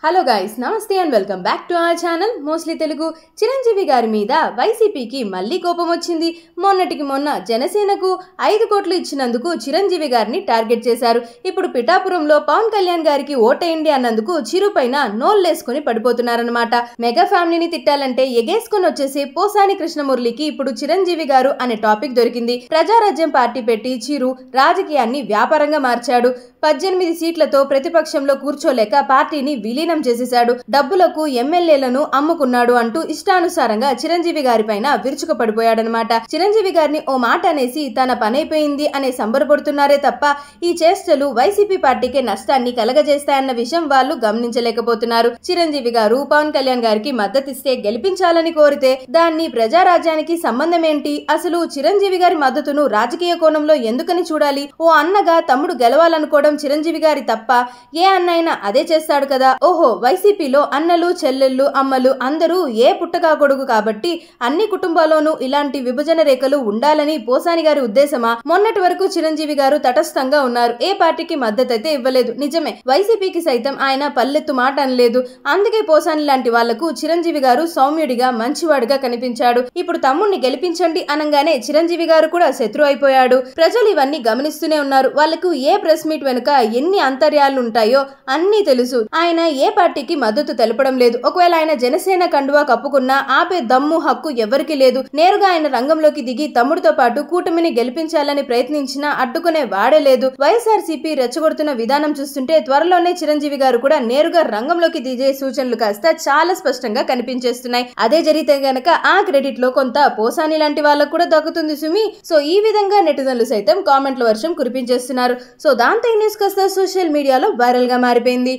Hello guys, నమస్తే and welcome back to our channel mostly Telugu. Chiranjeevi గారి మీద వైసీపీకి మళ్ళీ కోపం వచ్చింది. మొన్నటికి మొన్న జనసేనకు 5 కోట్లు ఇచ్చినందుకు చిరంజీవి గారిని టార్గెట్ చేశారు. ఇప్పుడు పిఠాపురంలో పవన్ కళ్యాణ్ గారికి ఓటేయండి అన్నందుకు చిరు పైన నోళ్ళేసుకుని పడిపోతున్నారన్నమాట. మెగా ఫ్యామిలీని తిట్టాలంటే ఎగేసుకుని వచ్చేసి పోసాని కృష్ణమురళికి ఇప్పుడు చిరంజీవి గారు అనే టాపిక్ దొరికింది. ప్రజారాజ్యం పార్టీ పెట్టి చిరు రాజకీయాన్ని వ్యాపారంగా మార్చాడు. 18 సీట్లతో ప్రతిపక్షంలో కూర్చోలేక పార్టీని విలీనం చేసేశాడు. డబ్బులకు ఎమ్మెల్యేలను అమ్ముకున్నాడు అంటూ ఇష్టానుసారంగా చిరంజీవి గారి పైన విరుచుకుపడిపోయాడనమాట. చిరంజీవి గారిని ఓ మాట అనేసి తన పనైపోయింది అనే సంబరపడుతున్నారే తప్ప ఈ చేష్టలు వైసీపీ పార్టీకి నష్టాన్ని కలగజేస్తాయన్న విషయం వాళ్ళు గమనించలేకపోతున్నారు. చిరంజీవి గారు పవన్ కళ్యాణ్ గారికి మద్దతిస్తే గెలిపించాలని కోరితే దాన్ని ప్రజారాజ్యానికి సంబంధం ఏంటి? అసలు చిరంజీవి గారి మద్దతును రాజకీయ కోణంలో ఎందుకని చూడాలి? ఓ అన్నగా తమ్ముడు గెలవాలనుకోవడం చిరంజీవి గారి తప్ప ఏ అన్నైనా అదే చేస్తాడు కదా. ఓహో, వైసీపీలో అన్నలు చెల్లెళ్ళు అమ్మలు అందరూ ఏ పుట్టగా కొడుకు కాబట్టి అన్ని కుటుంబాల్లోనూ ఇలాంటి విభజన రేఖలు ఉండాలని పోసాని గారి ఉద్దేశమా? మొన్నటి వరకు చిరంజీవి గారు తటస్థంగా ఉన్నారు. ఏ పార్టీకి మద్దతు అయితే ఇవ్వలేదు. నిజమే, వైసీపీకి సైతం ఆయన పల్లెత్తు మాట అనలేదు. అందుకే పోసాని లాంటి వాళ్లకు చిరంజీవి గారు సౌమ్యుడిగా మంచివాడుగా కనిపించాడు. ఇప్పుడు తమ్ముడిని గెలిపించండి అనగానే చిరంజీవి గారు కూడా శత్రు అయిపోయాడు. ప్రజలు ఇవన్నీ గమనిస్తూనే ఉన్నారు. వాళ్లకు ఏ ప్రెస్ మీట్ వెనుక ఎన్ని అంతర్యాలు ఉంటాయో అన్నీ తెలుసు. ఆయన ఏ పార్టీకి మద్దతు తెలపడం లేదు. ఒకవేళ ఆయన జనసేన కండువా కప్పుకున్నా ఆపే దమ్ము హక్కు ఎవరికి లేదు. నేరుగా ఆయన రంగంలోకి దిగి తమ్ముడితో పాటు కూటమిని గెలిపించాలని ప్రయత్నించినా అడ్డుకునే వాడే లేదు. వైఎస్ఆర్సీపీ రెచ్చగొడుతున్న విధానం చూస్తుంటే త్వరలోనే చిరంజీవి గారు కూడా నేరుగా రంగంలోకి దిగే సూచనలు కాస్త చాలా స్పష్టంగా కనిపించేస్తున్నాయి. అదే జరిగితే గనక ఆ క్రెడిట్ లో కొంత పోసాని లాంటి వాళ్ళకు కూడా దక్కుతుంది సుమి. సో ఈ విధంగా నెటిజన్లు సైతం కామెంట్ల వర్షం కురిపించేస్తున్నారు. సో దాంతో ఈ న్యూస్ కాస్త సోషల్ మీడియాలో వైరల్ గా మారిపోయింది.